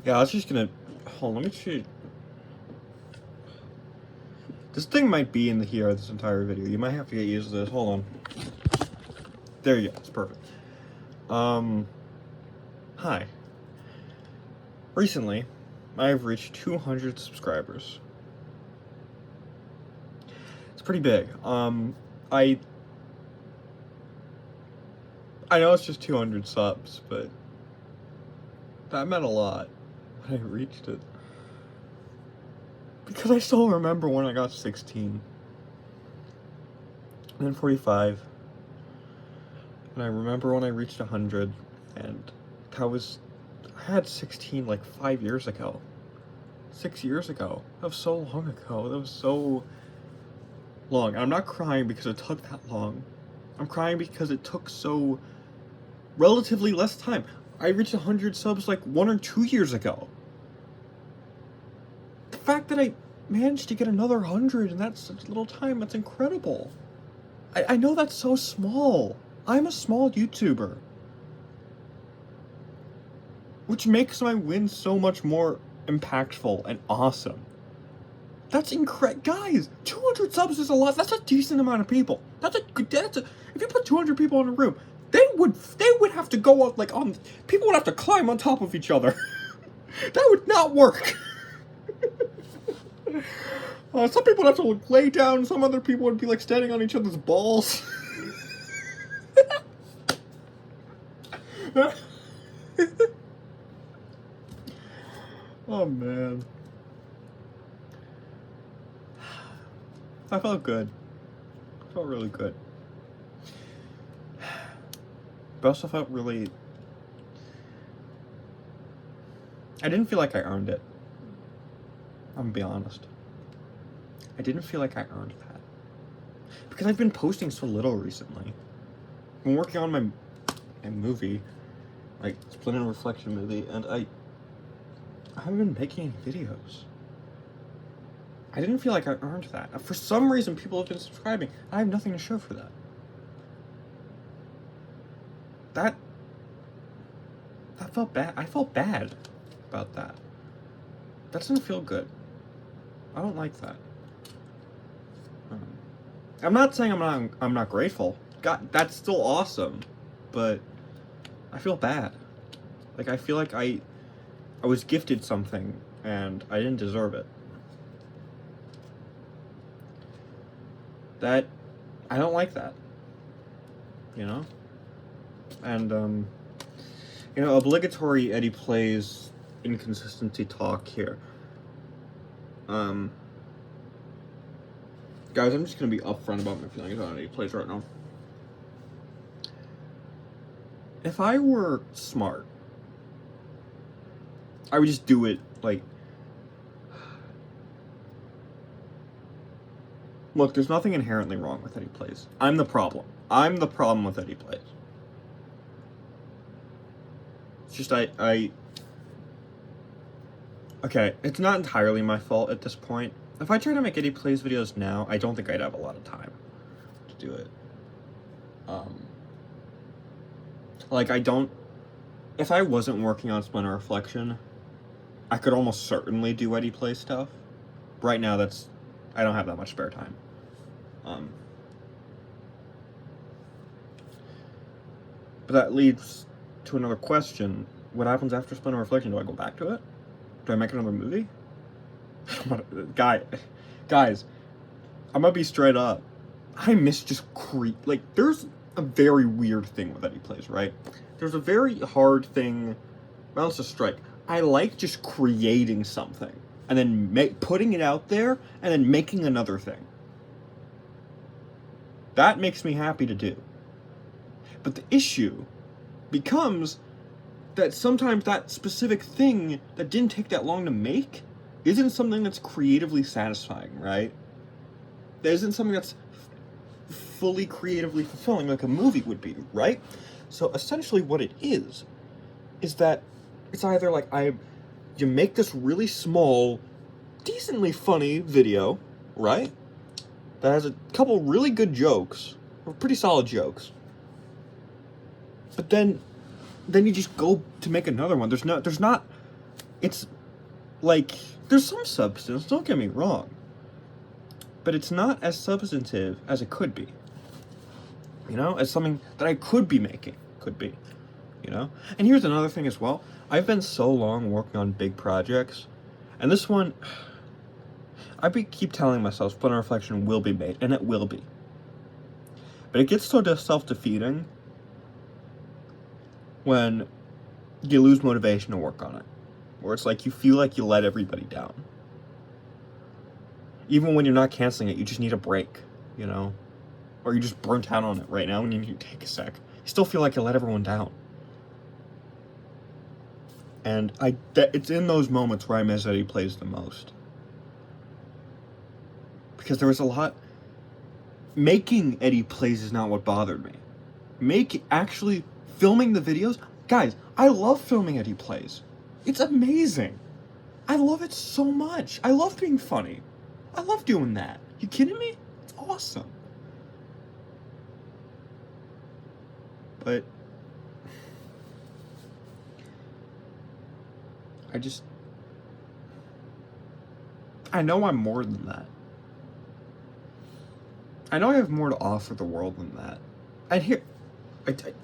Yeah, I was just gonna... Hold on, let me see. This thing might be in here this entire video. You might have to get used to this. Hold on. There you go. It's perfect. Hi. Recently, I have reached 200 subscribers. It's pretty big. I know it's just 200 subs, but that meant a lot when I reached it. Because I still remember when I got 16. And then 45. And I remember when I reached 100. And I had 16 like 5 years ago. 6 years ago. That was so long ago. That was so long. And I'm not crying because it took that long. I'm crying because it took so relatively less time. I reached 100 subs like 1 or 2 years ago. The fact that I managed to get another 100 in that such little time, that's incredible. I know that's so small. I'm a small YouTuber. Which makes my win so much more impactful and awesome. That's incredible. Guys, 200 subs is a lot. That's a decent amount of people. If you put 200 people in a room, they would have to go up like on, people would have to climb on top of each other. That would not work. Some people would have to lay down, some other people would be like standing on each other's balls. Oh man. I felt good. I felt really good. But also felt really... I didn't feel like I earned it. I'm gonna be honest. I didn't feel like I earned that. Because I've been posting so little recently. I've been working on my movie, like Split and Reflection movie, and I haven't been making any videos. I didn't feel like I earned that. For some reason, people have been subscribing. I have nothing to show for that. That felt bad. I felt bad about that. That doesn't feel good. I don't like that. I'm not saying I'm not grateful. God, that's still awesome, but I feel bad. Like I feel like I was gifted something and I didn't deserve it. That I don't like that. You know? And you know, obligatory Eddie Plays inconsistency talk here. Guys, I'm just gonna be upfront about my feelings on Eddie Plays right now. If I were smart, I would just do it, like... Look, there's nothing inherently wrong with Eddie Plays. I'm the problem. I'm the problem with Eddie Plays. It's just, okay, it's not entirely my fault at this point. If I try to make Eddie Plays videos now, I don't think I'd have a lot of time to do it. Like, if I wasn't working on Splinter Reflection, I could almost certainly do Eddie Play stuff. Right now, I don't have that much spare time. But that leads to another question. What happens after Splinter Reflection? Do I go back to it? Do I make another movie? Guys, I'm gonna be straight up. I miss just like, there's a very weird thing with Eddie Plays, right? There's a very hard thing, balance a strike. I like just creating something, and then putting it out there, and then making another thing. That makes me happy to do. But the issue becomes that sometimes that specific thing that didn't take that long to make isn't something that's creatively satisfying, right? That isn't something that's fully creatively fulfilling like a movie would be, right? So essentially what it is that it's either like you make this really small, decently funny video, right? That has a couple really good jokes, or pretty solid jokes. But then you just go to make another one. There's not it's like, there's some substance, don't get me wrong, but it's not as substantive as it could be. You know, as something that I could be making, could be, you know? And here's another thing as well. I've been so long working on big projects, and this one, keep telling myself Splinter Reflection will be made, and it will be. But it gets so self-defeating when you lose motivation to work on it. Where it's like you feel like you let everybody down. Even when you're not canceling it, you just need a break, you know? Or you're just burnt out on it right now and you need to take a sec. You still feel like you let everyone down. And it's in those moments where I miss Eddie Plays the most. Because there was a lot... Making Eddie Plays is not what bothered me. Actually filming the videos... Guys, I love filming Eddie Plays. It's amazing. I love it so much. I love being funny. I love doing that. You kidding me? It's awesome. But I know I'm more than that. I know I have more to offer the world than that.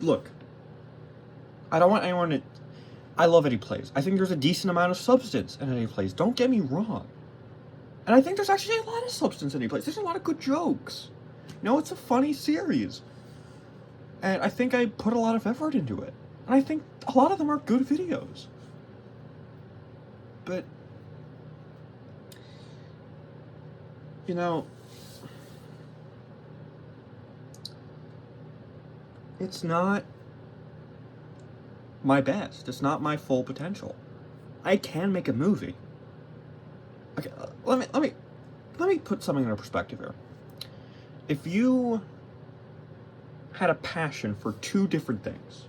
Look, I don't want anyone to... I love Eddie Plays. I think there's a decent amount of substance in Eddie Plays. Don't get me wrong. And I think there's actually a lot of substance in Eddie Plays. There's a lot of good jokes. You know, it's a funny series. And I think I put a lot of effort into it. And I think a lot of them are good videos. But, you know, it's not my best. It's not my full potential. I can make a movie. Okay, let me put something into perspective here. If you had a passion for two different things,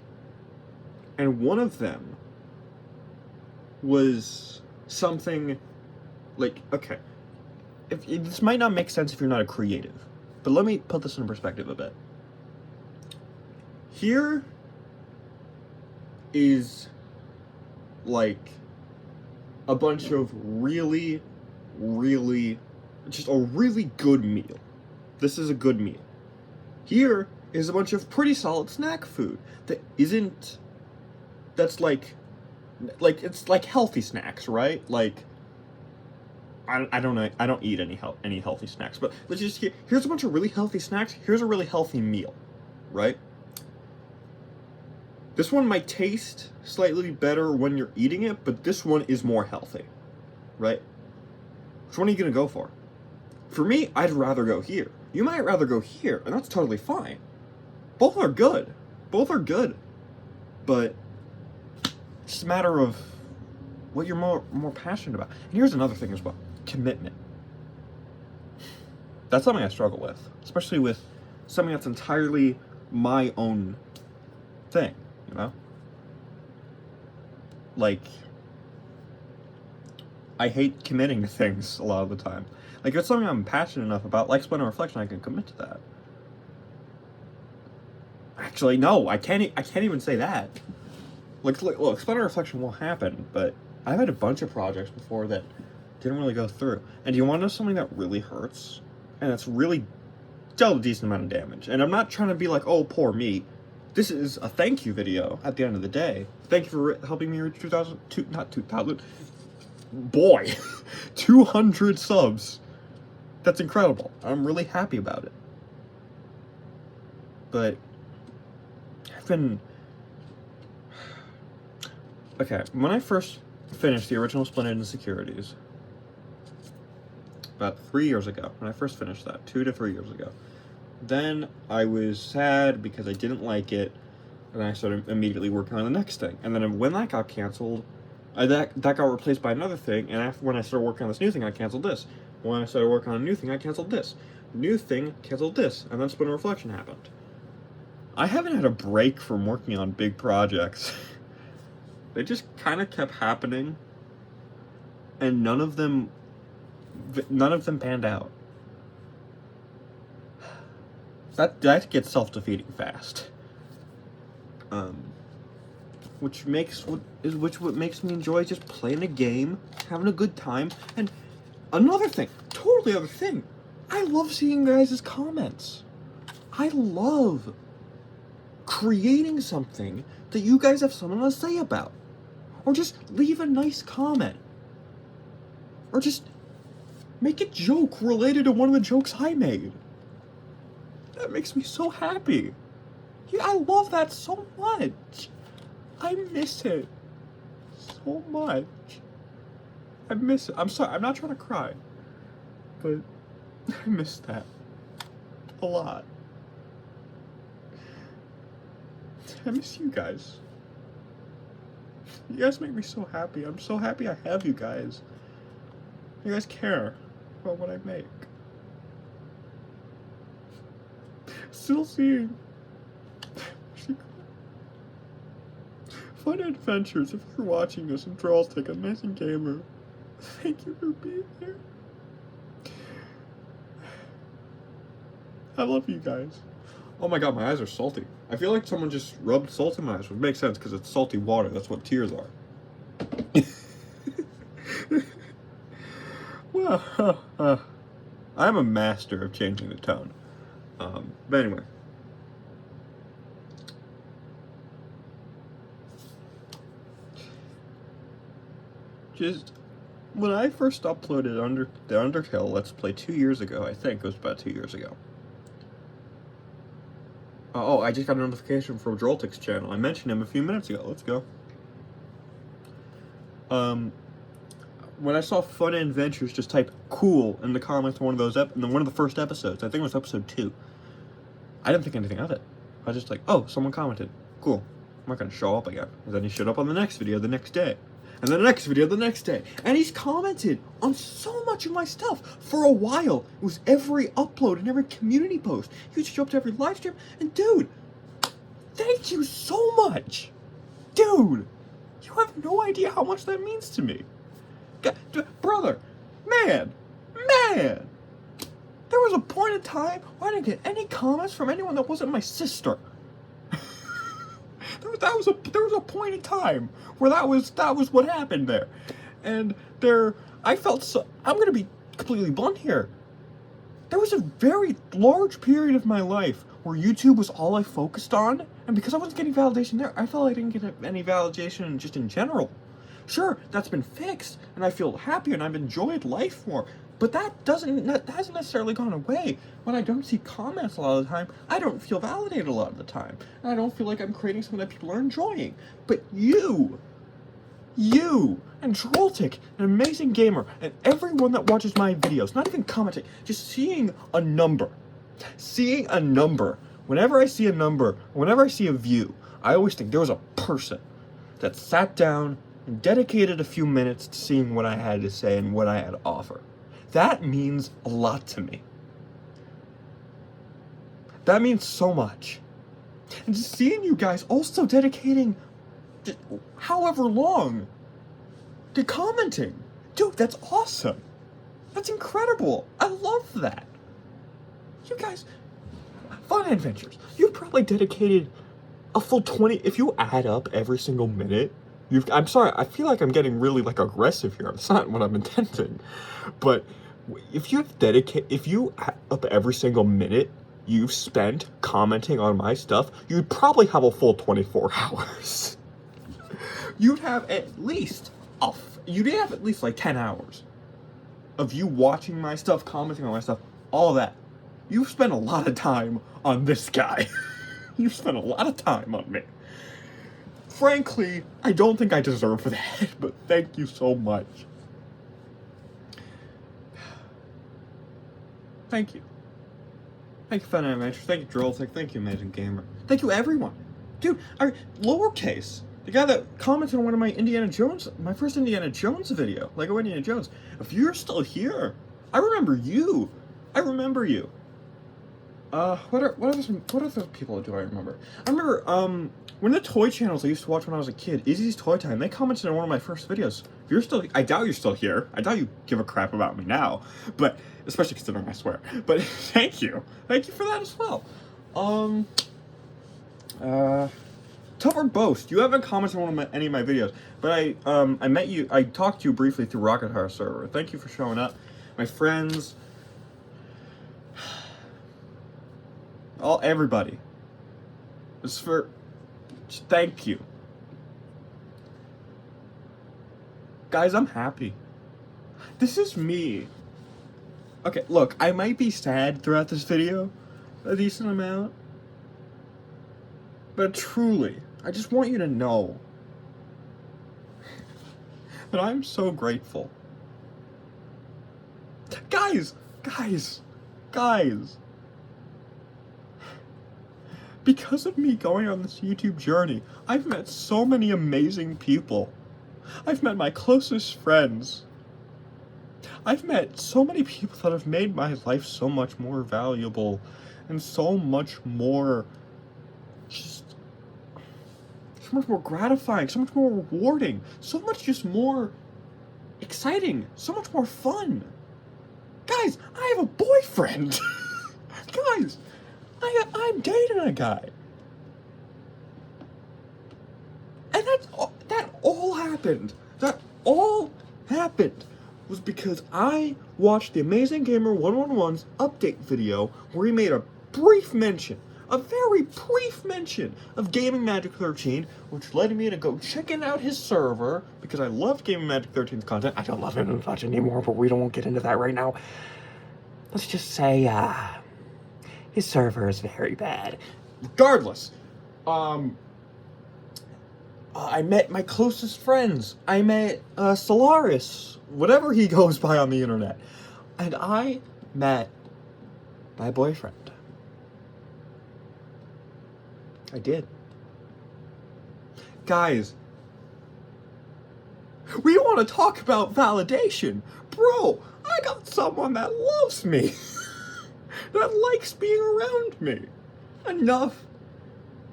and one of them was something like, okay, this might not make sense if you're not a creative, but let me put this in perspective a bit. Here is like a bunch of really just a really good meal. This is a good meal. Here is a bunch of pretty solid snack food that's like it's like healthy snacks, right? Like, I don't know, I don't eat any healthy snacks, but let's just here's a bunch of really healthy snacks, here's a really healthy meal, right? This one might taste slightly better when you're eating it, but this one is more healthy, right? Which one are you gonna go for? For me, I'd rather go here. You might rather go here, and that's totally fine. Both are good. Both are good. But it's just a matter of what you're more passionate about. And here's another thing as well. Commitment. That's something I struggle with. Especially with something that's entirely my own thing, you know? Like, I hate committing to things a lot of the time. Like, if it's something I'm passionate enough about, like Splinter Reflection, I can commit to that. Actually, no, I can't even say that. Like, look, Splinter Reflection will happen, but I've had a bunch of projects before that didn't really go through. And do you want to know something that really hurts? And that's really dealt a decent amount of damage. And I'm not trying to be like, oh, poor me. This is a thank you video at the end of the day. Thank you for helping me reach 200 subs. That's incredible. I'm really happy about it. But I've been... Okay, when I first finished the original Splinter Insecurities, about 3 years ago, when I first finished that, 2 to 3 years ago, then I was sad because I didn't like it, and I started immediately working on the next thing. And then when that got canceled, that got replaced by another thing, and when I started working on this new thing, I canceled this. When I started working on a new thing, I canceled this. New thing, canceled this, and then Splinter Reflection happened. I haven't had a break from working on big projects. They just kind of kept happening, and none of them panned out. That gets self-defeating fast. which what makes me enjoy just playing a game, having a good time. And another thing, totally other thing, I love seeing guys' comments. I love creating something that you guys have something to say about. Or just leave a nice comment. Or just make a joke related to one of the jokes I made. That makes me so happy. Yeah, I love that so much. I miss it so much. I miss it. I'm sorry, I'm not trying to cry. But I miss that a lot. I miss you guys. You guys make me so happy. I'm so happy I have you guys. You guys care about what I make. Still seeing Fun Adventures. If you're watching this, I'm Droltic, Amazing Gamer. Thank you for being here. I love you guys. Oh my god, my eyes are salty. I feel like someone just rubbed salt in my eyes, which makes sense because it's salty water. That's what tears are. Well, I'm a master of changing the tone. But anyway. Just, when I first uploaded the Undertale Let's Play 2 years ago, I think it was about 2 years ago. Oh, I just got a notification from Droltic's channel. I mentioned him a few minutes ago. Let's go. When I saw Fun Adventures, just type cool in the comments of one of those one of the first episodes. I think it was episode 2. I didn't think anything of it. I was just like, oh, someone commented. Cool. I'm not gonna show up again. And then he showed up on the next video the next day. And then the next video the next day. And he's commented on so much of my stuff. For a while, it was every upload and every community post. He would show up to every live stream. And dude, thank you so much. Dude, you have no idea how much that means to me. Brother, man, there was a point in time where I didn't get any comments from anyone that wasn't my sister. There was a point in time where that was what happened there. And I felt so, I'm gonna be completely blunt here. There was a very large period of my life where YouTube was all I focused on, and because I wasn't getting validation there, I felt I didn't get any validation just in general. Sure, that's been fixed, and I feel happier, and I've enjoyed life more, but that hasn't necessarily gone away. When I don't see comments a lot of the time, I don't feel validated a lot of the time, and I don't feel like I'm creating something that people are enjoying. But you, and Droltic, an Amazing Gamer, and everyone that watches my videos, not even commenting, just seeing a number, whenever I see a number, whenever I see a view, I always think there was a person that sat down and dedicated a few minutes to seeing what I had to say and what I had to offer. That means a lot to me. That means so much. And just seeing you guys also dedicating however long to commenting. Dude, that's awesome. That's incredible. I love that. You guys, Fun Adventures, you probably dedicated a full 20, if you add up every single minute, I'm sorry, I feel like I'm getting really aggressive here. That's not what I'm intending. But if you add up every single minute you've spent commenting on my stuff, you'd probably have a full 24 hours. You'd have at least 10 hours of you watching my stuff, commenting on my stuff, all that. You've spent a lot of time on this guy. You've spent a lot of time on me. Frankly, I don't think I deserve that, but thank you so much. Thank you. Thank you, Fun Adventures. Thank you, Droltic. Thank you, Amazing Gamer. Thank you, everyone. Dude, Lowercase, the guy that commented on one of my first Indiana Jones video, Lego Indiana Jones. If you're still here, I remember you. What other people do I remember? I remember, one of the toy channels I used to watch when I was a kid, Izzy's Toy Time, they commented on one of my first videos. If you're still, I doubt you're still here. I doubt you give a crap about me now, but, especially considering I swear. But, thank you. Thank you for that as well. Tough or Boast, you haven't commented on any of my videos, but I met you, I talked to you briefly through Rocket Heart server. Thank you for showing up. My friends, everybody. Thank you. Guys, I'm happy. This is me. Okay, look, I might be sad throughout this video, a decent amount. But truly, I just want you to know that I'm so grateful. Guys! Because of me going on this YouTube journey, I've met so many amazing people. I've met my closest friends. I've met so many people that have made my life so much more valuable and so much more so much more gratifying, so much more rewarding, so much just more exciting, so much more fun. Guys, I have a boyfriend. Guys, I'm dating a guy. And that all happened. That all happened was because I watched the Amazing Gamer 111's update video where he made a very brief mention of Gaming Magic 13, which led me to go checking out his server, because I love Gaming Magic 13's content. I don't love him much anymore, but we won't get into that right now. Let's just say, his server is very bad. Regardless, I met my closest friends. I met, Solaris, whatever he goes by on the internet. And I met my boyfriend. I did. Guys, we want to talk about validation. Bro, I got someone that loves me. That likes being around me. Enough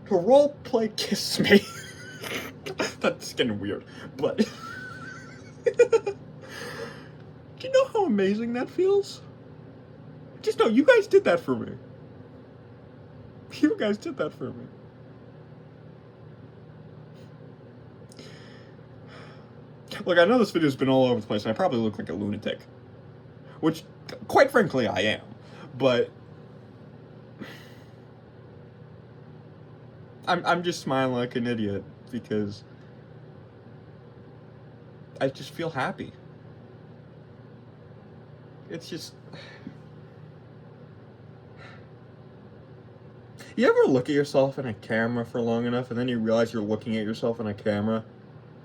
to roleplay kiss me. That's getting weird, but... Do you know how amazing that feels? Just know, you guys did that for me. You guys did that for me. Look, I know this video's been all over the place, and I probably look like a lunatic. Which, quite frankly, I am. But... I'm just smiling like an idiot, because... I just feel happy. It's just... You ever look at yourself in a camera for long enough, and then you realize you're looking at yourself in a camera?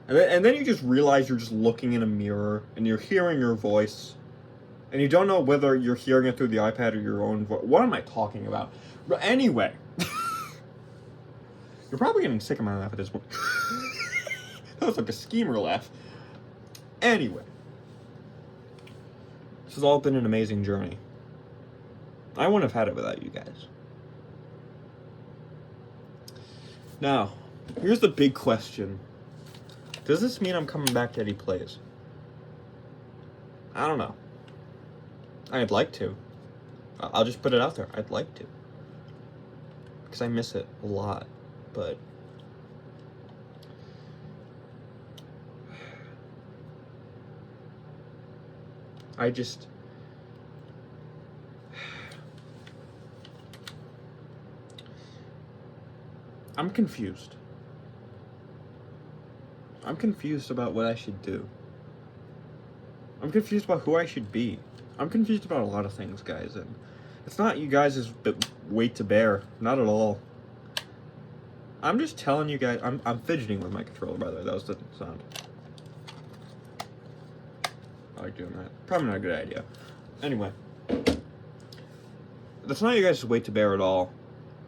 And then you just realize you're just looking in a mirror, and you're hearing your voice, and you don't know whether you're hearing it through the iPad or your own voice. What am I talking about? But anyway, you're probably getting sick of my laugh at this point. That was like a schemer laugh. Anyway, this has all been an amazing journey. I wouldn't have had it without you guys. Now, here's the big question. Does this mean I'm coming back to Eddie Plays? I don't know. I'd like to. I'll just put it out there. I'd like to. Because I miss it a lot. But... I just... I'm confused. I'm confused about what I should do. I'm confused about who I should be. I'm confused about a lot of things, guys, and it's not you guys' weight to bear. Not at all. I'm just telling you guys, I'm fidgeting with my controller, by the way. That was the sound. I like doing that. Probably not a good idea. Anyway. That's not you guys' weight to bear at all.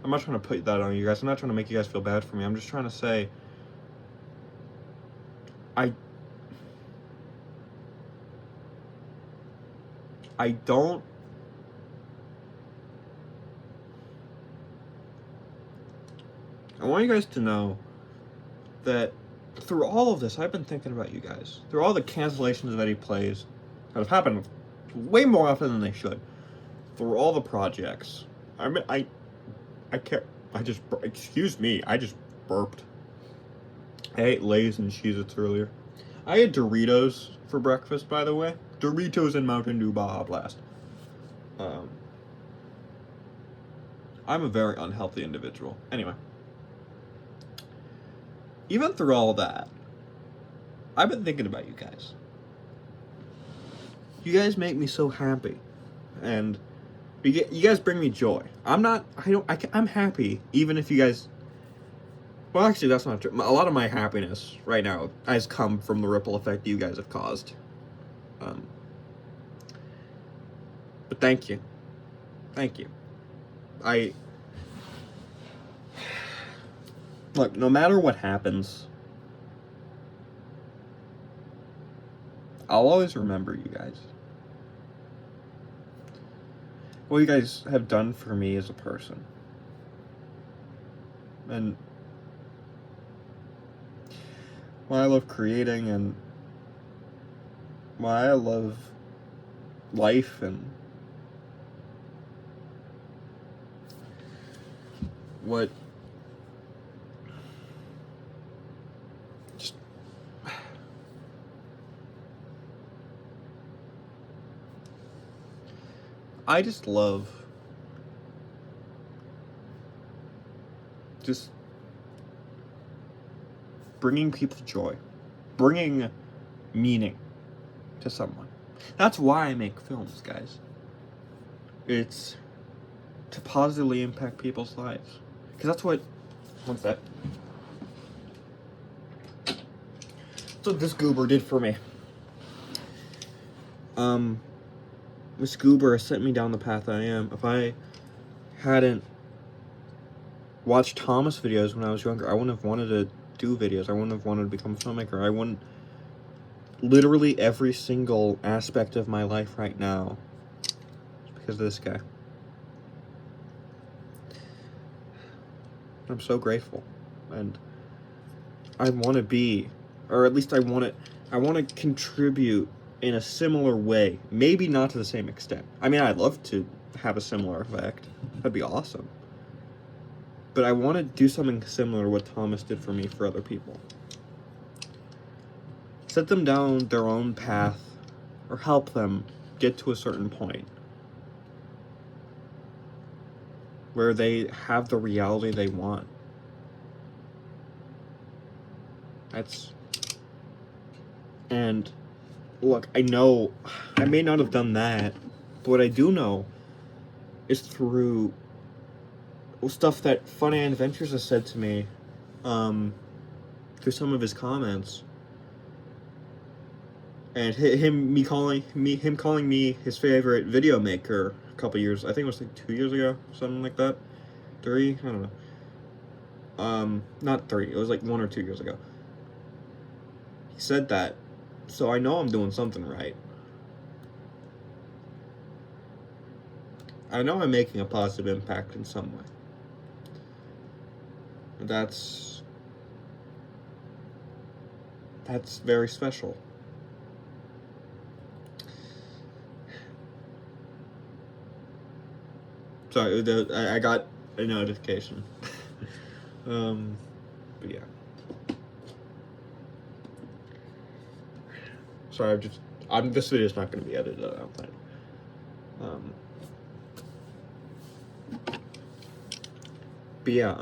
I'm not trying to put that on you guys. I'm not trying to make you guys feel bad for me. I'm just trying to say... I don't... I want you guys to know that through all of this, I've been thinking about you guys. Through all the cancellations of Eddie Plays that have happened way more often than they should. Through all the projects. I can't... excuse me, I just burped. I ate Lay's and Cheez-Its earlier. I had Doritos for breakfast, by the way. Doritos and Mountain Dew Baja Blast. I'm a very unhealthy individual. Anyway. Even through all that, I've been thinking about you guys. You guys make me so happy. And you guys bring me joy. I'm happy even if you guys... Well, actually, that's not true. A lot of my happiness right now has come from the ripple effect you guys have caused. But thank you. Thank you. Look, no matter what happens, I'll always remember you guys. What you guys have done for me as a person. And why I love creating and why I love life and what just I just love just bringing people joy, bringing meaning to someone. That's why I make films, guys. It's to positively impact people's lives. Because that's what... What's that? That's what this goober did for me. This goober has sent me down the path I am. If I hadn't watched Thomas videos when I was younger, I wouldn't have wanted to do videos. I wouldn't have wanted to become a filmmaker. I wouldn't... Literally every single aspect of my life right now is because of this guy. I'm so grateful. And I want to be, or at least I want to contribute in a similar way. Maybe not to the same extent. I mean, I'd love to have a similar effect. That'd be awesome. But I want to do something similar to what Thomas did for me for other people. Set them down their own path, or help them get to a certain point where they have the reality they want. And look, I know I may not have done that, but what I do know is through stuff that Funny Adventures has said to me, through some of his comments, and him calling me his favorite video maker a couple years, I think it was like 2 years ago, something like that, 3, I don't know, not 3, it was like 1 or 2 years ago. He said that, so I know I'm doing something right. I know I'm making a positive impact in some way. That's very special. Sorry, I got a notification. But yeah. Sorry, this video's not going to be edited, I don't think. But yeah,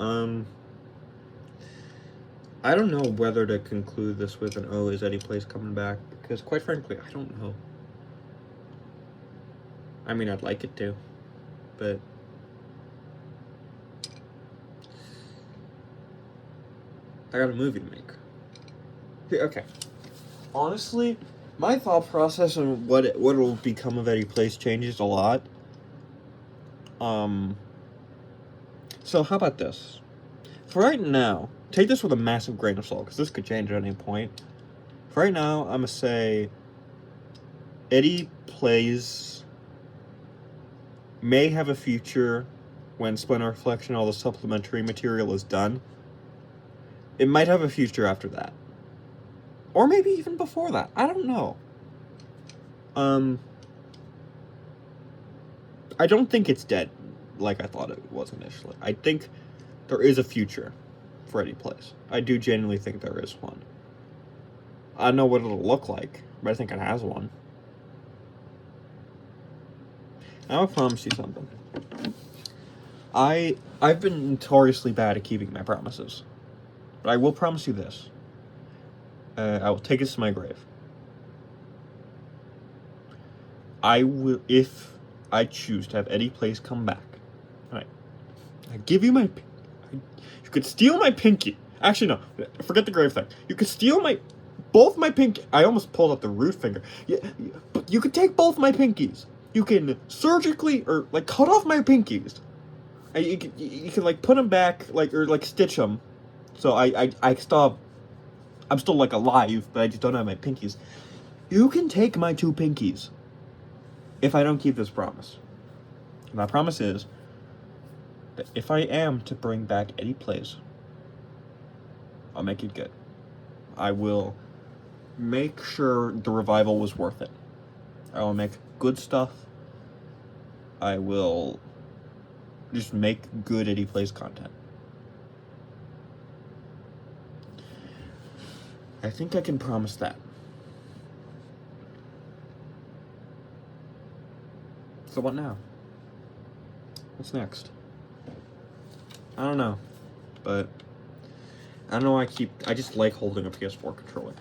I don't know whether to conclude this with an "Oh, is Eddie Place coming back?" Because quite frankly, I don't know. I mean, I'd like it to, but I got a movie to make. Okay. Honestly, my thought process on what will become of Eddie Place changes a lot. So how about this? For right now, take this with a massive grain of salt, because this could change at any point. For right now, I'm gonna say Eddie Plays may have a future when Splinter Reflection, all the supplementary material is done. It might have a future after that. Or maybe even before that. I don't know. I don't think it's dead like I thought it was initially. I think there is a future. for Eddie Plays. I do genuinely think there is one. I don't know what it'll look like, but I think it has one. Now I promise you something. I've been notoriously bad at keeping my promises, but I will promise you this. I will take this to my grave. I will, if I choose to have Eddie Plays come back, I give you my, you could steal my pinky. Actually, no, forget the grave thing. You could steal both my pinky. I almost pulled out the root finger. Yeah, but you could take both my pinkies. You can surgically, or, like, cut off my pinkies. And you can, like, put them back, like, or, like, stitch them. So I'm still, like, alive, but I just don't have my pinkies. You can take my 2 pinkies if I don't keep this promise. And my promise is that if I am to bring back Eddie Plays, I'll make it good. I will make sure the revival was worth it. I will make good stuff. I will just make good Eddie Plays content. I think I can promise that. So what now? What's next? I don't know. But I don't know why I just like holding a PS4 controller.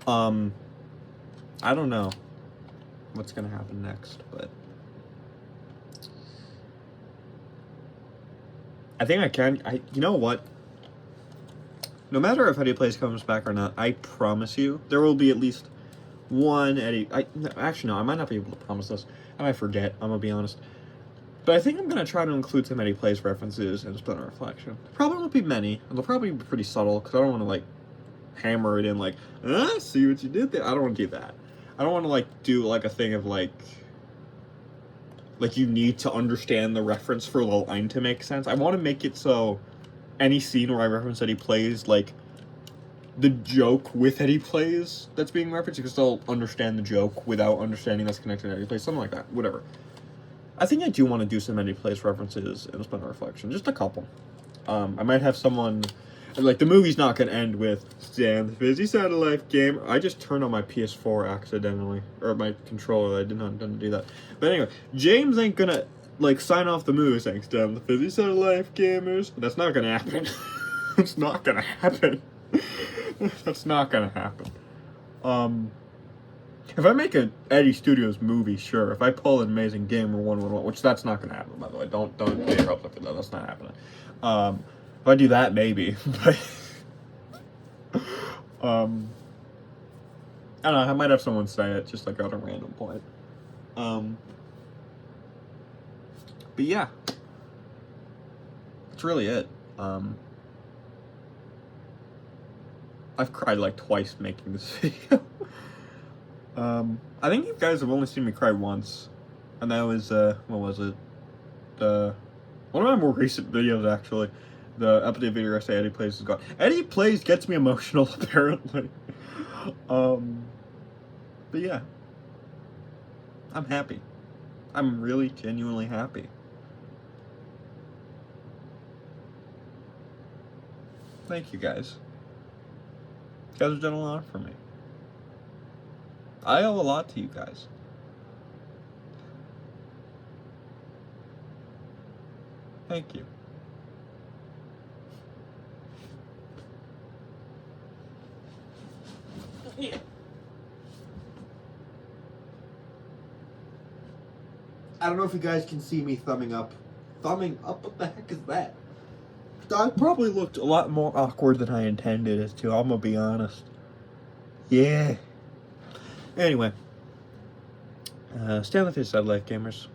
I don't know what's gonna happen next, but I think I can. You know what? No matter if Eddie Plays comes back or not, I promise you there will be at least one Eddie. Actually, no, I might not be able to promise this. I might forget. I'm gonna be honest. But I think I'm gonna try to include some Eddie Plays references in Splinter Reflection. Probably won't be many, and they'll probably be pretty subtle because I don't want to like hammer it in like, see what you did there. I don't want to do that. I don't want to like do like a thing of like you need to understand the reference for the line to make sense. I want to make it so any scene where I reference Eddie Plays, like the joke with Eddie Plays that's being referenced, you can still understand the joke without understanding that's connected to Eddie Plays, something like that. Whatever. I think I do want to do some Eddie Plays references in Splinter Reflection, just a couple. I might have someone, like, the movie's not going to end with, Stan, the Fizzy Side of Life game. I just turned on my PS4 accidentally, or my controller. I did not intend to do that. But anyway, James ain't going to, like, sign off the movie saying, Stan, the Fizzy Side of Life gamers. That's not going to happen. It's not going to happen. That's not going to happen. If I make an Eddie Studios movie, sure. If I pull an Amazing Gamer 111, which that's not going to happen, by the way. Don't get your hopes up for that. That's not happening. If I do that, maybe. But I don't know. I might have someone say it, just like at a random point. But yeah, that's really it. I've cried like twice making this video. I think you guys have only seen me cry once, and that was, what was it? One of my more recent videos, actually. The update video I say Eddie Plays is gone. Eddie Plays gets me emotional, apparently. But yeah. I'm happy. I'm really genuinely happy. Thank you guys. You guys have done a lot for me. I owe a lot to you guys. Thank you. Yeah. I don't know if you guys can see me thumbing up. Thumbing up? What the heck is that? I probably looked a lot more awkward than I intended it to, I'm gonna be honest. Yeah. Anyway. Stay on the Fizzy Side of Life, gamers.